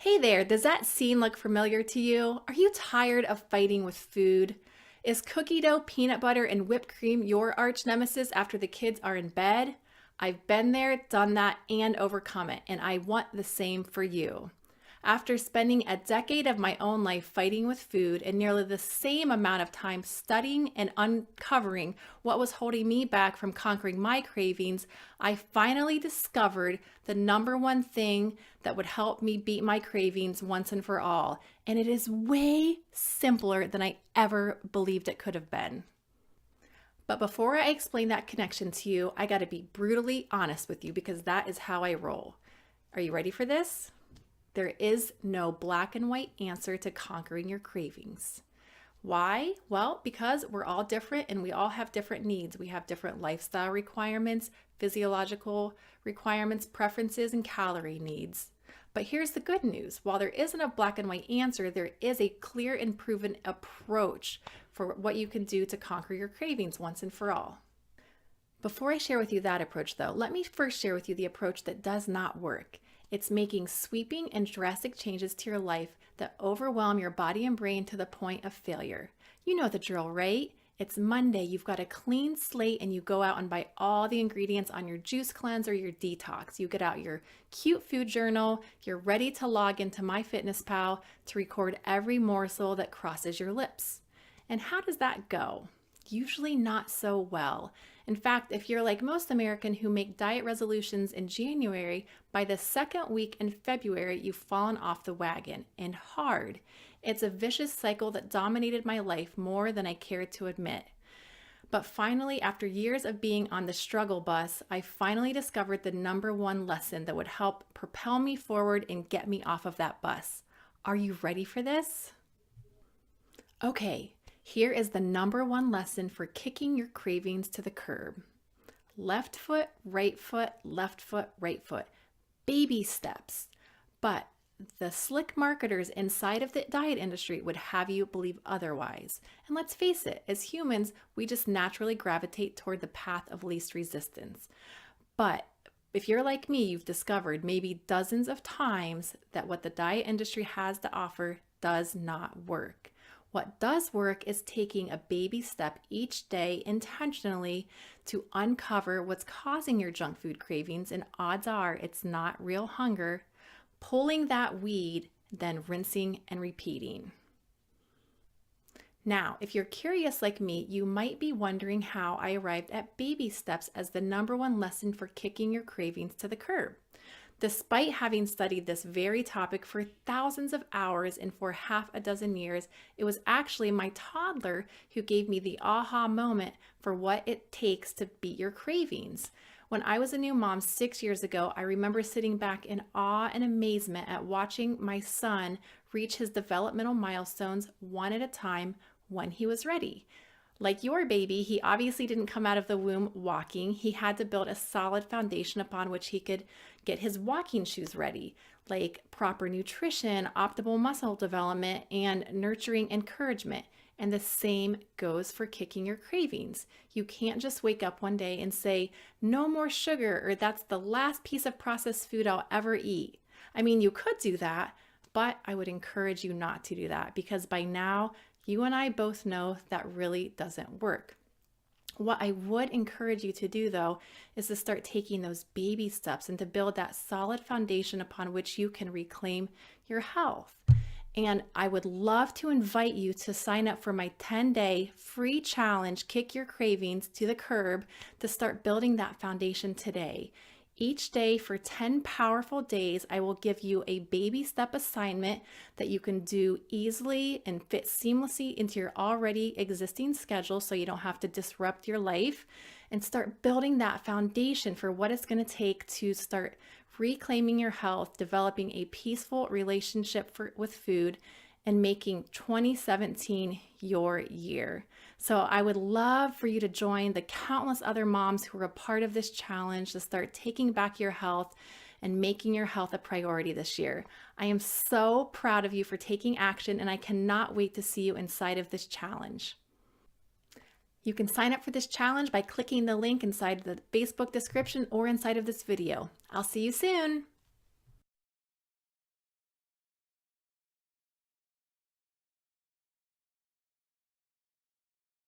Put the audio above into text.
Hey there, does that scene look familiar to you? Are you tired of fighting with food? Is cookie dough, peanut butter, and whipped cream your arch nemesis after the kids are in bed? I've been there, done that, and overcome it, and I want the same for you. After spending a decade of my own life fighting with food and nearly the same amount of time studying and uncovering what was holding me back from conquering my cravings, I finally discovered the number one thing that would help me beat my cravings once and for all. And it is way simpler than I ever believed it could have been. But before I explain that connection to you, I got to be brutally honest with you because that is how I roll. Are you ready for this? There is no black and white answer to conquering your cravings. Why? Well, because we're all different and we all have different needs. We have different lifestyle requirements, physiological requirements, preferences, and calorie needs. But here's the good news. While there isn't a black and white answer, there is a clear and proven approach for what you can do to conquer your cravings once and for all. Before I share with you that approach, though, let me first share with you the approach that does not work. It's making sweeping and drastic changes to your life that overwhelm your body and brain to the point of failure. You know the drill, right? It's Monday, you've got a clean slate, and you go out and buy all the ingredients on your juice cleanse or your detox. You get out your cute food journal, you're ready to log into MyFitnessPal to record every morsel that crosses your lips. And how does that go? Usually not so well. In fact, if you're like most Americans who make diet resolutions in January, by the second week in February, you've fallen off the wagon, and hard. It's a vicious cycle that dominated my life more than I cared to admit. But finally, after years of being on the struggle bus, I finally discovered the number one lesson that would help propel me forward and get me off of that bus. Are you ready for this? Okay. Here is the number one lesson for kicking your cravings to the curb. Left foot, right foot, left foot, right foot. Baby steps. But the slick marketers inside of the diet industry would have you believe otherwise. And let's face it, as humans, we just naturally gravitate toward the path of least resistance. But if you're like me, you've discovered maybe dozens of times that what the diet industry has to offer does not work. What does work is taking a baby step each day intentionally to uncover what's causing your junk food cravings, and odds are it's not real hunger, pulling that weed, then rinsing and repeating. Now, if you're curious like me, you might be wondering how I arrived at baby steps as the number one lesson for kicking your cravings to the curb. Despite having studied this very topic for thousands of hours and for half a dozen years, it was actually my toddler who gave me the aha moment for what it takes to beat your cravings. When I was a new mom 6 years ago, I remember sitting back in awe and amazement at watching my son reach his developmental milestones one at a time when he was ready. Like your baby, he obviously didn't come out of the womb walking. He had to build a solid foundation upon which he could get his walking shoes ready, like proper nutrition, optimal muscle development, and nurturing encouragement. And the same goes for kicking your cravings. You can't just wake up one day and say, no more sugar, or that's the last piece of processed food I'll ever eat. I mean, you could do that, but I would encourage you not to do that because by now, you and I both know that really doesn't work. What I would encourage you to do, though, is to start taking those baby steps and to build that solid foundation upon which you can reclaim your health. And I would love to invite you to sign up for my 10-day free challenge, Kick Your Cravings to the Curb, to start building that foundation today. Each day for 10 powerful days, I will give you a baby step assignment that you can do easily and fit seamlessly into your already existing schedule so you don't have to disrupt your life, and start building that foundation for what it's going to take to start reclaiming your health, developing a peaceful relationship with food, and making 2017 your year. So I would love for you to join the countless other moms who are a part of this challenge to start taking back your health and making your health a priority this year. I am so proud of you for taking action, and I cannot wait to see you inside of this challenge. You can sign up for this challenge by clicking the link inside the Facebook description or inside of this video. I'll see you soon.